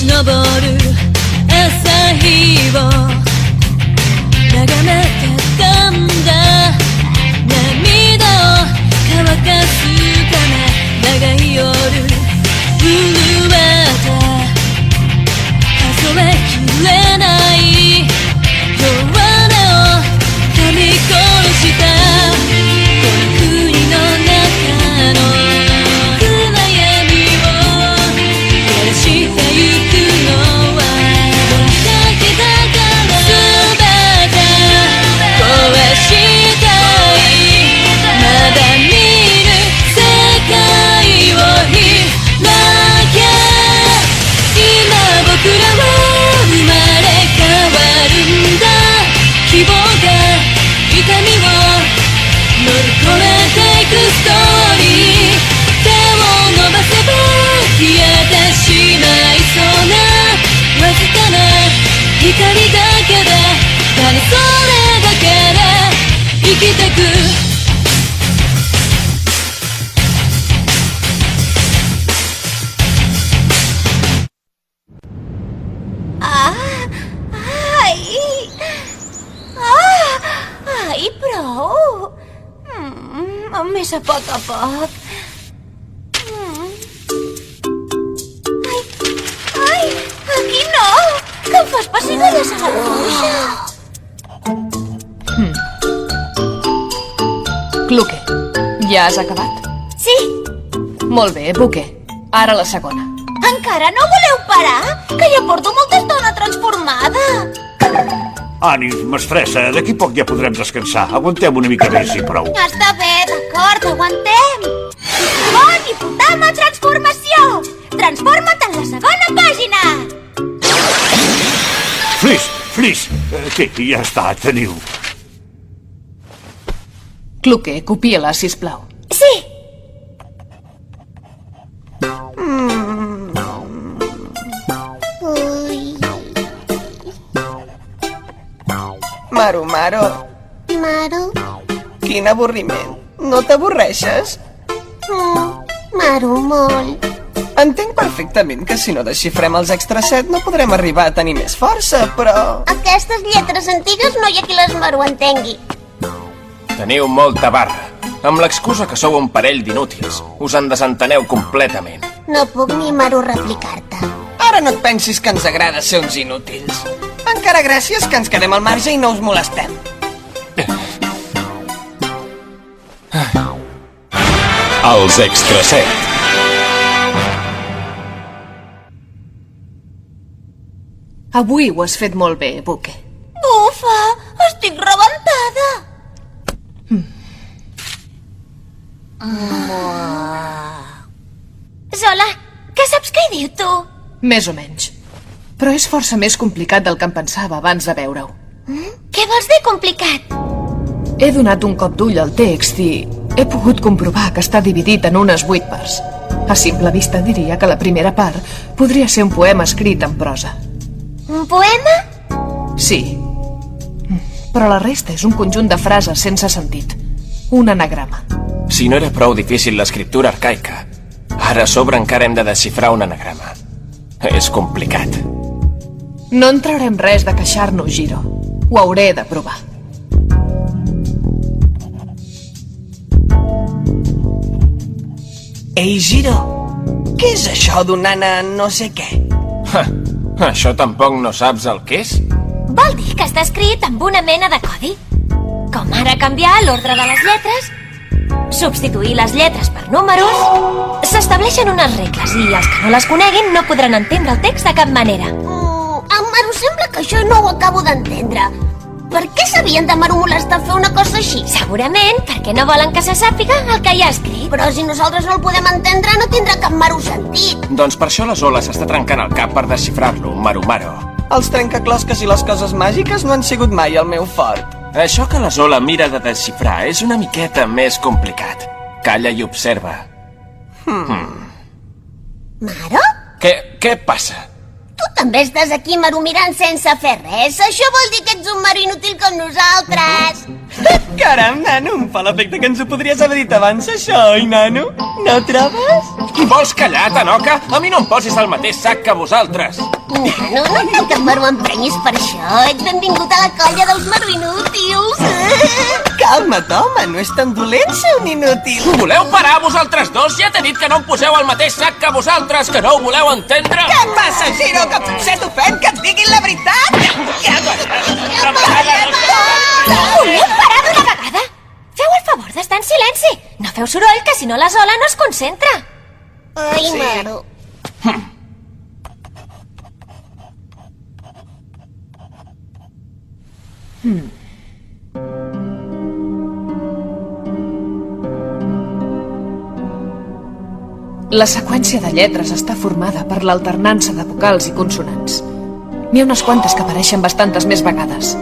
昇る朝日を眺めてたんだ。涙を乾かすため長い夜震えた。数えきれない弱音を噛み殺した。この国の中の暗闇を照らしてゆくのはどれだけだから。全て壊したい。まだ見ぬ世界を開け。今僕らは生まれ変わるんだ。希望が痛みを乗り越えていくストーリー。手を伸ばせば消えてしまいそうなわずかな光だけで、ただそれだけで生きてく。Ai, prou. Més a poc. Ai, aquí no! Que em fas pessigolles a la bruixa. Cluque, ja has acabat? Sí, Molt bé, Buque. Ara la segona. encara no voleu parar? Que ja porto molta estona transformada. Ànims, mestressa, d'aquí poc ja podrem descansar. Aguantem una mica més i prou. Està bé, d'acord, aguantem. Bon hipotama transformació! Transforma't en la segona pàgina! Flis, què, ja està, teniu. Cluque, copia-la, sisplau. Sí! Maru, Maru? quin avorriment. No t'avorreixes? Maru, molt. Entenc perfectament que si no desxifrem els extra 7 no podrem arribar a tenir més força, però... Aquestes lletres antigues no hi ha qui les Maru entengui. Teniu molta barra. Amb l'excusa que sou un parell d'inútils, us en desenteneu completament. No puc ni Maru replicar-te. Ara no et pensis que ens agrada ser uns inútils. Encara gràcies que ens quedem al marge i no us molestem. Els extra 7. Avui ho has fet molt bé, Buque. Bufa! Estic rebentada! Zola, què saps què hi diu, tu? Més o menys. Però és força més complicat del que em pensava abans de veure-ho. Què vols dir complicat? He donat un cop d'ull al text i he pogut comprovar que està dividit en unes 8 parts. A simple vista diria que la primera part podria ser un poema escrit en prosa. Un poema? Sí. Però la resta és un conjunt de frases sense sentit. Un anagrama. Si no era prou difícil l'escriptura arcaica, ara a sobre encara hem de desxifrar un anagrama. És complicat. No en traurem res de queixar-nos, Giro. Ho hauré de provar. Ei, Giro, què és això d'un nana no sé què? Això tampoc no saps el que és? Vol dir que està escrit amb una mena de codi? Com ara canviar l'ordre de les lletres, substituir les lletres per números... S'estableixen unes regles i els que no les coneguin no podran entendre el text de cap manera. Maru, sembla que això no ho acabo d'entendre. Per què s'havien de Maru molestar fer una cosa així? Segurament perquè no volen que se sàpiga el que hi ha escrit. Però si nosaltres no el podem entendre no tindrà cap Maru sentit. Doncs per això la Zola s'està trencant el cap per desxifrar-lo, Maru. Els trencaclosques i les coses màgiques no han sigut mai el meu fort. Això que la Zola mira de desxifrar és una miqueta més complicat. Calla i observa. Maru? Què passa? Tu també estàs aquí, Maru, mirant sense fer res. Això vol dir que ets un Maru inútil com nosaltres. Caram, nano, em fa l'efecte que ens ho podries haver dit abans, això, oi, nano? No trobes? Vols callar, Tanoca? A mi no em posis al mateix sac que vosaltres. No cal que m'ho emprenyis per això. Ets benvingut a la colla dels maroinútils. Calma't, home, no és tan dolent ser un inútil. Voleu parar vosaltres dos? Ja t'he dit que no em poseu al mateix sac que vosaltres, que no ho voleu entendre? Què passa, Giro, que potser t'ofèn que et diguin la veritat? Voleu parar d'una vegada? Feu el favor d'estar en silenci. No feu soroll, que si no la Zola no es concentra. Ai, mare. La seqüència de lletres està formada per l'alternança de vocals i consonants. N'hi ha unes quantes que apareixen bastantes més vegades.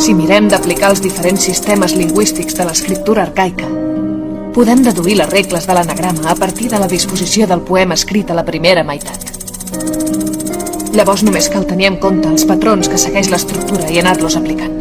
Si mirem d'aplicar els diferents sistemes lingüístics de l'escriptura arcaica, podem deduir les regles de l'anagrama a partir de la disposició del poema escrit a la primera meitat. Llavors només cal tenir en compte els patrons que segueix l'estructura i anar-los aplicant.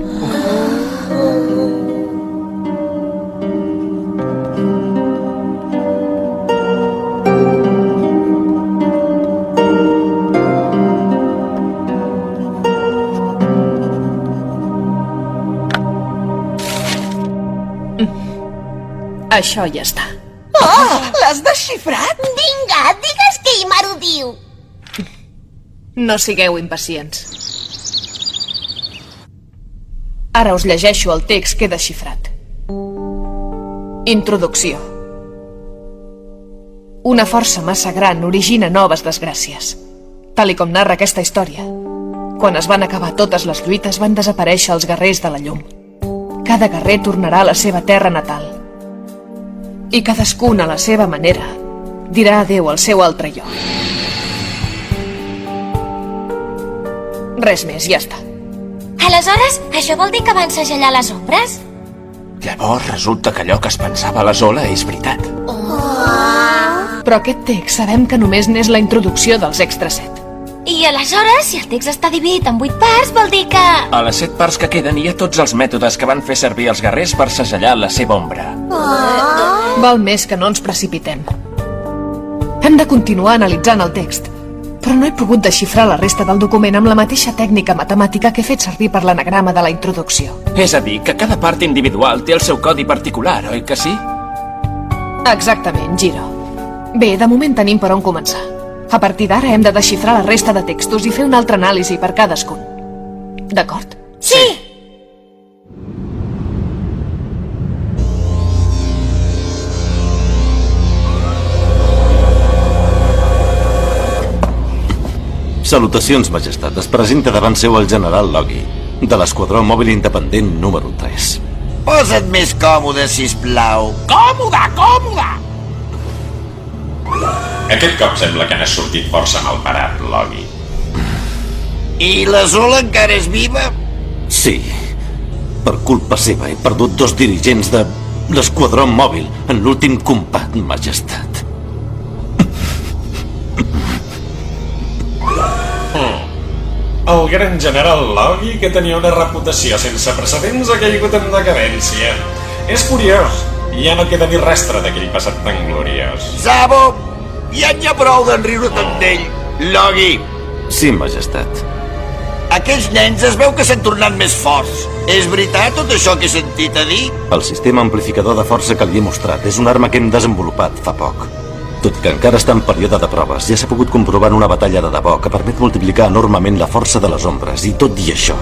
Això ja està. Oh, l'has desxifrat? Vinga, digues què hi mare diu. No sigueu impacients. Ara us llegeixo el text que he desxifrat. Introducció. Una força massa gran origina noves desgràcies. Tal i com narra aquesta història, quan es van acabar totes les lluites van desaparèixer els guerrers de la llum. Cada guerrer tornarà a la seva terra natal. I cadascun a la seva manera dirà adéu al seu altre jo. Res més, ja està. Aleshores, això vol dir que van segellar les ombres? Llavors resulta que allò que es pensava a la Zola és veritat. Però aquest text sabem que només n'és la introducció dels extra 7. I aleshores, si el text està dividit en 8 parts, vol dir que... A les 7 parts que queden hi ha tots els mètodes que van fer servir els guerrers per segellar la seva ombra. Val més que no ens precipitem. Hem de continuar analitzant el text, però no he pogut desxifrar la resta del document amb la mateixa tècnica matemàtica que he fet servir per l'anagrama de la introducció. És a dir, que cada part individual té el seu codi particular, oi que sí? Exactament, Giro. Bé, de moment tenim per on començar. A partir d'ara hem de desxifrar la resta de textos i fer una altra anàlisi per cadascun. D'acord? Sí! Salutacions, majestat. Es presenta davant seu el general Logi, de l'esquadró mòbil independent número 3. Posa't més còmode, sisplau. Còmode, còmode! Aquest cop sembla que n'has sortit força malparat, Logi. I la Zola encara és viva? Sí. Per culpa seva he perdut 2 dirigents de l'esquadró mòbil en l'últim combat, majestat. El gran general Logi, que tenia una reputació sense precedents, ha caigut en decadència. És curiós, ja no queda ni rastre d'aquell passat tan gloriós. Zabo, ja n'hi ha prou d'enriure tant d'ell. Logi, Sí, majestat. aquells nens es veu que s'han tornat més forts. És veritat tot això que he sentit a dir? El sistema amplificador de força que li he mostrat és una arma que hem desenvolupat fa poc. Tot que encara està en període de proves, ja s'ha pogut comprovar en una batalla de debò que permet multiplicar enormement la força de les ombres, i tot i això,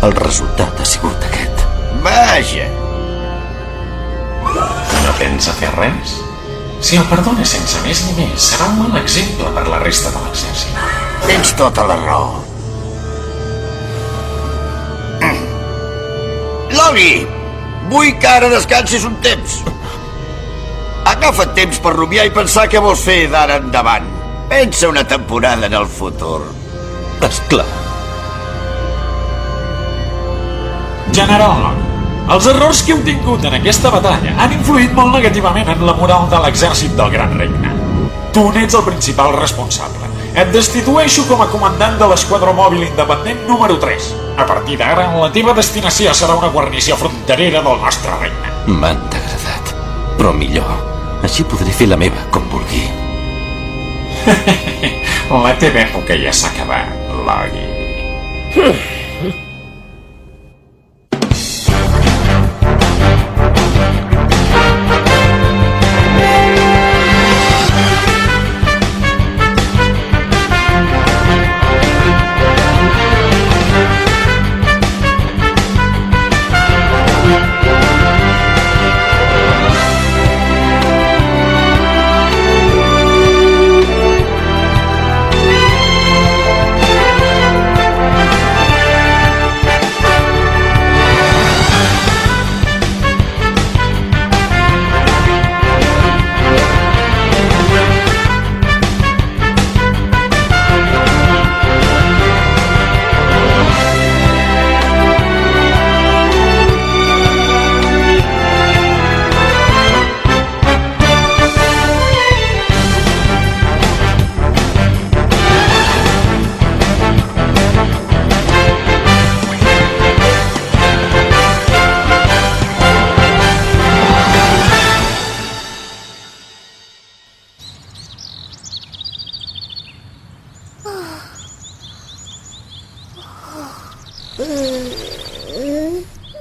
el resultat ha sigut aquest. Vaja. No pensa fer res? Si el perdona sense més ni més, serà un mal exemple per la resta de l'exèrcit. Tens tota la raó. Logi, vull que ara descansis un temps. Agafa't temps per rumiar i pensar què vols fer d'ara endavant. Pensa una temporada en el futur. Esclar. General, els errors que heu tingut en aquesta batalla han influït molt negativament en la moral de l'exèrcit del Gran Regne. Tu n'ets el principal responsable et destitueixo com a comandant de l'esquadró mòbil independent número 3. A partir d'ara, la teva destinació serà una guarnició fronterera del nostre regne. M'han degradat, però millor. Així podré fer la meva com vulgui. La teva època ja s'ha acabat, Logi.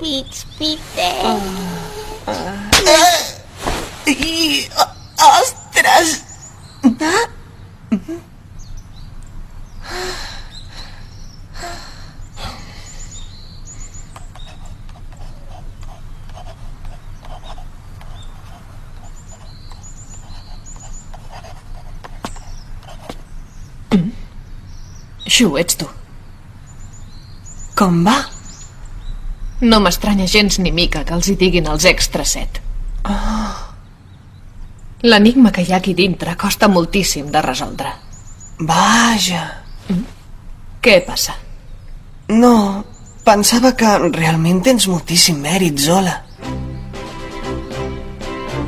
Pits, pitet. Ostres! Xu, ets tu. Com va? No m'estranya gens ni mica que els hi diguin els Extra 7. L'enigma que hi ha aquí dintre costa moltíssim de resoldre. Vaja. Què passa? No, pensava que realment tens moltíssim mèrit, Zola.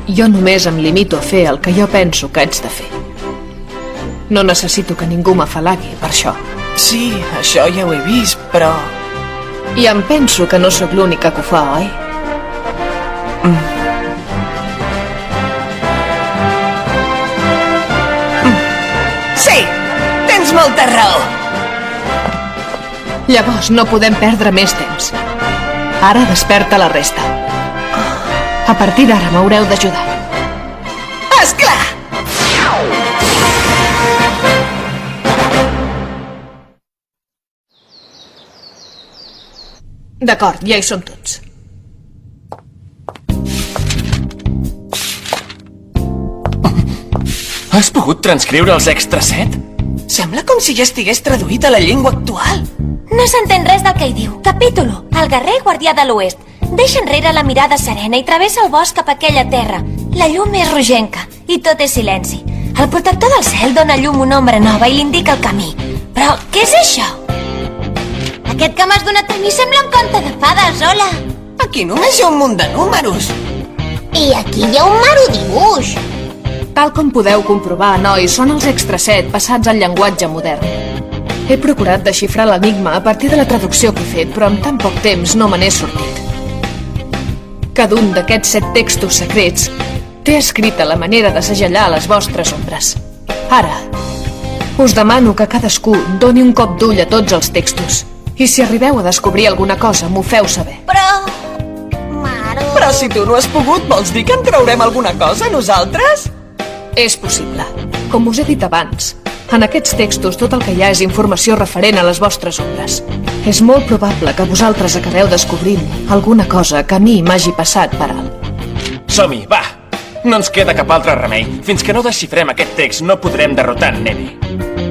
Jo només em limito a fer el que jo penso que haig de fer. No necessito que ningú m'afalagui per això. Sí, això ja ho he vist, però... I em penso que no sóc l'única que ho fa, oi? Sí! Tens molta raó! Llavors no podem perdre més temps. Ara desperta la resta. A partir d'ara m'haureu d'ajudar. Esclar! D'acord, ja hi som tots. Has pogut transcriure els Extra 7? Sembla com si ja estigués traduït a la llengua actual. No s'entén res del que hi diu. Capítulo. El guerrer guardià de l'oest. Deixa enrere la mirada serena i travessa el bosc cap a aquella terra. La llum és rogenca i tot és silenci. El protector del cel dona llum una ombra nova i li indica el camí. Però què és això? Aquest que m'has donat a mi sembla un conte de fades, hola. Aquí només hi ha un munt de números. I aquí hi ha un maro dibuix. Tal com podeu comprovar, nois, són els Extra 7 passats al llenguatge modern. He procurat desxifrar l'enigma a partir de la traducció que he fet, però en tan poc temps no me n'he sortit. Cada un d'aquests 7 textos secrets té escrita la manera de segellar les vostres ombres. Ara, us demano que cadascú doni un cop d'ull a tots els textos. I si arribeu a descobrir alguna cosa, m'ho feu saber. Però si tu no has pogut, vols dir que en traurem alguna cosa, nosaltres? És possible. Com us he dit abans, en aquests textos tot el que hi ha és informació referent a les vostres ombres. És molt probable que vosaltres acabeu descobrint alguna cosa que a mi m'hagi passat per alt. Som-hi, va! No ens queda cap altre remei. Fins que no desxifrem aquest text no podrem derrotar en Nene.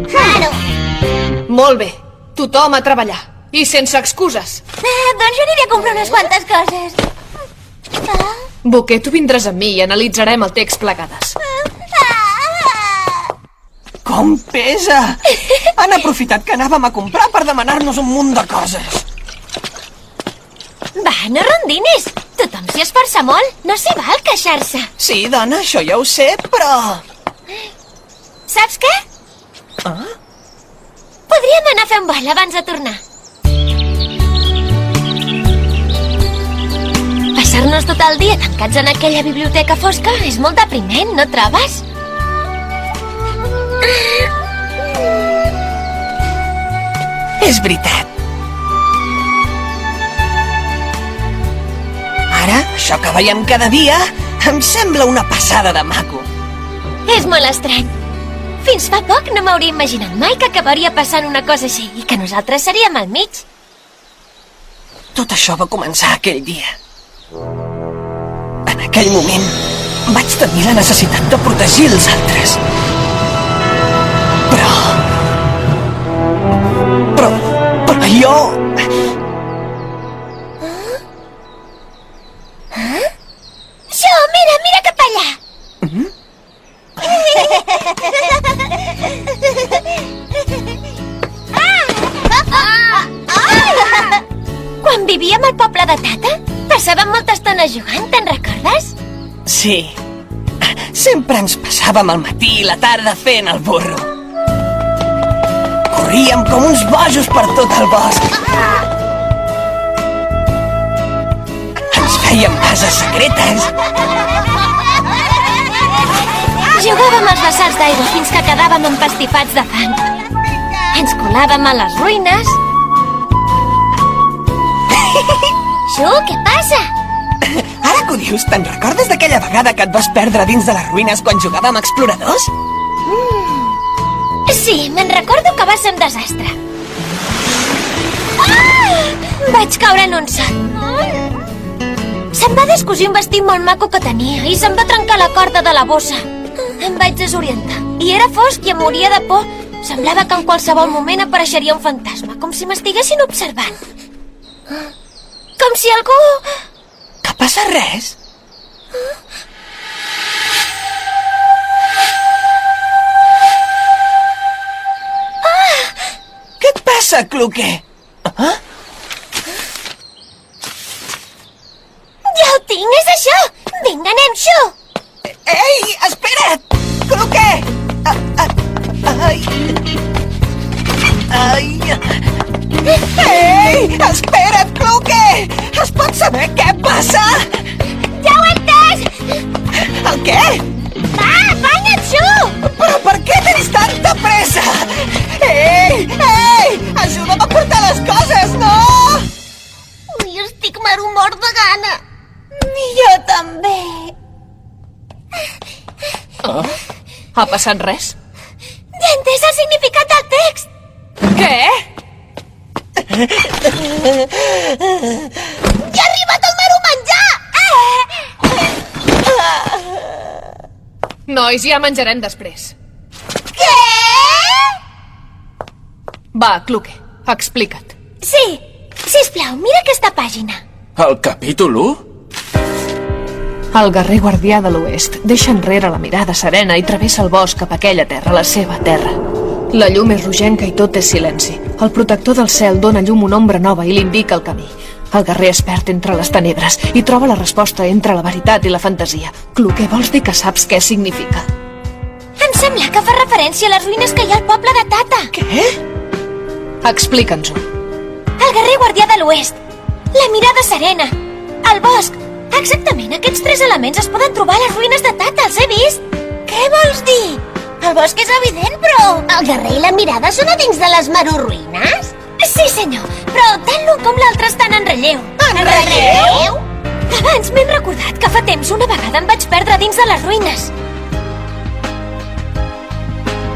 Claro. Molt bé. Tothom a treballar. I sense excuses. Doncs jo aniré a comprar unes quantes coses. Boquer, tu vindràs amb mi i analitzarem el text plegades. Com pesa! Han aprofitat que anàvem a comprar per demanar-nos un munt de coses. Va, no rondines. Tothom s'hi esforça molt. No s'hi val queixar-se. Sí, dona, això ja ho sé, però... Saps què? Ah? a fer un vol abans de tornar. Passar-nos tot el dia tancats en aquella biblioteca fosca és molt depriment, no trobes? És veritat. Ara, això que veiem cada dia em sembla una passada de maco. És molt estrany. Fins fa poc no m'hauria imaginat mai que acabaria passant una cosa així i que nosaltres seríem al mig. Tot això va començar aquell dia. En aquell moment vaig tenir la necessitat de protegir els altres. Però jo... Jo, mira cap allà! Quan vivíem al poble de Tata, passàvem molta estona jugant, te'n recordes? Sí. Sempre ens passàvem el matí i la tarda fent el burro. Corríem com uns bojos per tot el bosc. Ens fèiem bases secretes. Jugàvem als vessals d'aigua fins que quedàvem empastifats de fang. Ens colàvem a les ruïnes. Xu, què passa? Ara que ho dius, te'n recordes d'aquella vegada que et vas perdre dins de les ruïnes quan jugàvem a exploradors? Sí, me'n recordo que va ser un desastre. Vaig caure en un son. Se'm va descosir un vestit molt maco que tenia i se'm va trencar la corda de la bossa. Em vaig desorientar. I era fosc i em moria de por. Semblava que en qualsevol moment apareixeria un fantasma, com si m'estiguessin observant. Com si algú... Que passa res? Què et passa, Cluque? Ja ho tinc, és això! Vinga, anem, Xu! Ei, espera't! Cluque! Ai! Ei, espera't, Cluque! Es pot saber què passa? Ja ho he entès! El què? Va, afanya't, Xu! Però per què tens tanta pressa? Ei! Ajuda'm a portar les coses, no! Ui, estic marumor de gana. Jo també. Ha passat res? Ja he entès el significat del text! Què? Ja ha arribat el meu menjar! Nois, ja menjarem després. Què? Va, Cluque, explica't. Sí, sisplau, mira aquesta pàgina. El capítol 1? El guerrer guardià de l'oest deixa enrere la mirada serena i travessa el bosc cap a aquella terra, la seva terra. La llum és rogenca i tot és silenci. El protector del cel dona llum una ombra nova i l'indica el camí. El guerrer es perd entre les tenebres i troba la resposta entre la veritat i la fantasia. Cluque, vols dir que saps què significa? Em sembla que fa referència a les ruïnes que hi ha al poble de Tata. Què? Explica'ns-ho. El guerrer guardià de l'oest, la mirada serena, el bosc. Exactament, aquests tres elements es poden trobar a les ruïnes de Tata, els he vist. Què vols dir? El bosc és evident, però... El guerrer i la mirada són a dins de les maruruïnes? Sí, senyor, però tant l'un com l'altre estan en relleu. En relleu? Abans m'he recordat que fa temps una vegada em vaig perdre dins de les ruïnes.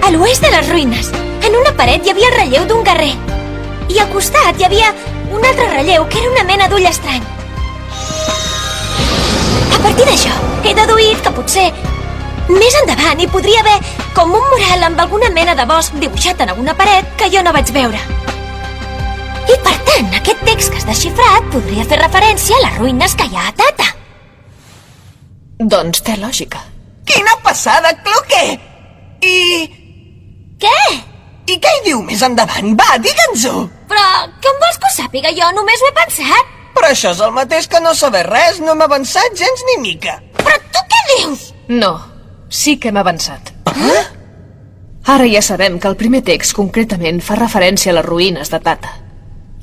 A l'oest de les ruïnes, en una paret hi havia el relleu d'un guerrer. I al costat hi havia un altre relleu que era una mena d'ull estrany. A partir d'això, he deduït que potser més endavant hi podria haver com un mural amb alguna mena de bosc dibuixat en alguna paret que jo no vaig veure. I per tant, aquest text que has desxifrat podria fer referència a les ruïnes que hi ha a Tata. Doncs té lògica. Quina passada, Cluque! Què? I què hi diu més endavant? Va, digue'ns-ho! Però com vols que ho sàpiga? Jo només ho he pensat. Però això és el mateix que no saber res, no hem avançat gens ni mica. Però tu què dius? No, sí que hem avançat. Ara ja sabem que el primer text concretament fa referència a les ruïnes de Tata.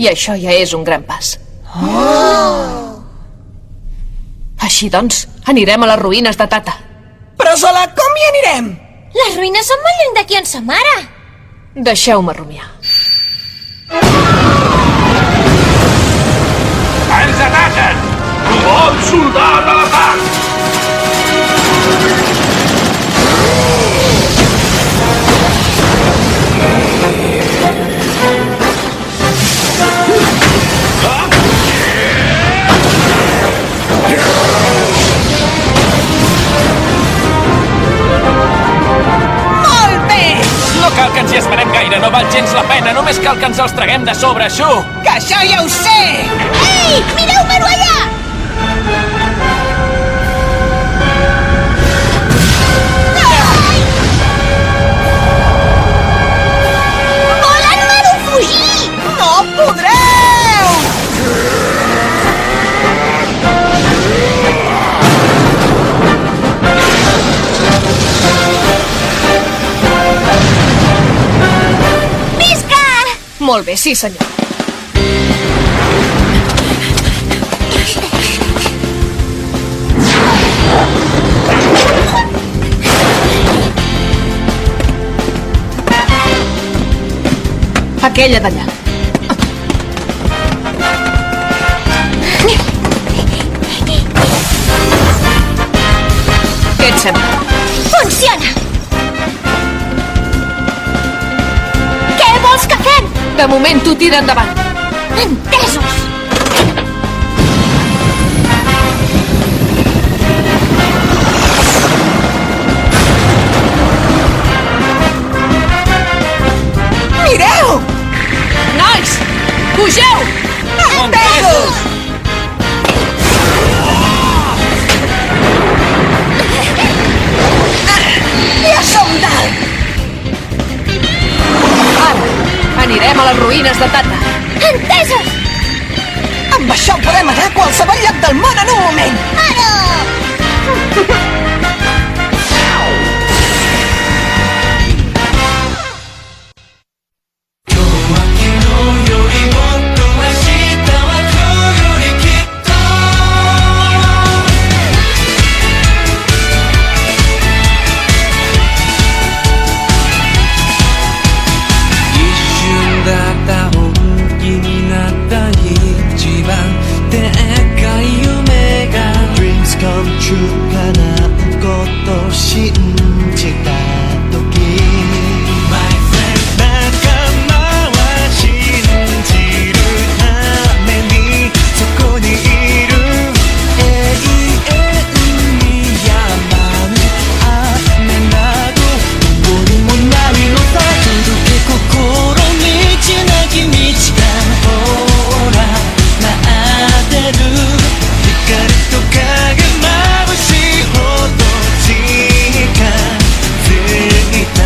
I això ja és un gran pas. Així doncs, anirem a les ruïnes de Tata. Però sola, com hi anirem? Les ruïnes són molt lluny d'aquí on som ara. Deixeu-me rumiar. Ens ataquen! Bon soldat a l'atac! Molt bé! No cal que ens hi esperem gaire, no val gens la pena. Només cal que ens els traguem de sobre, Shu. Que això ja ho sé! Ei, mireu-me-ho allà! Volen-me-ho fugir! No podreu! Visca! Molt bé, sí, senyor. Aquella d'allà. Què et sembla? Funciona! Què vols que fem? De moment tu tira endavant. Entesos! Mireu! Nois! Pugeu! Entesos! Ja som dalt! Ara, anirem a les ruïnes de Tata. Entesos! Amb això podem anar a qualsevol lloc del món en un moment! Ara! Dreams come true 叶うこと信じた時 My friend 仲間は信じるためにそこにいる永遠に止まぬ雨などどうにもないのさ届け心につなぎ道がほら待ってる光と影眩しいほど近づいた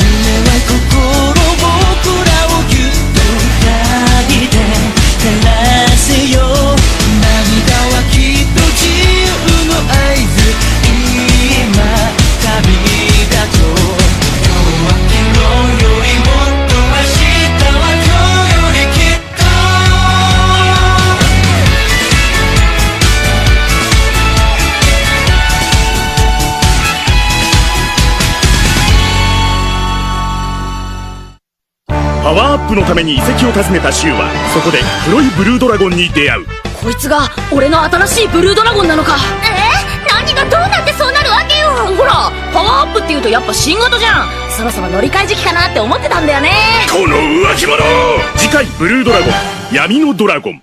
夢は心僕らをぎゅっと抱いて照らせよ涙はきっと自由の合図今旅だと今日は昨日よりもっと明日は今日よりきっとパワーアップのために遺跡を訪ねたシュウはそこで黒いブルードラゴンに出会う。こいつが俺の新しいブルードラゴンなのか。何がどうなってそうなるわけよ。ほらパワーアップっていうとやっぱ新型じゃん。そろそろ乗り換え時期かなって思ってたんだよね。この浮気者。次回ブルードラゴン闇のドラゴン。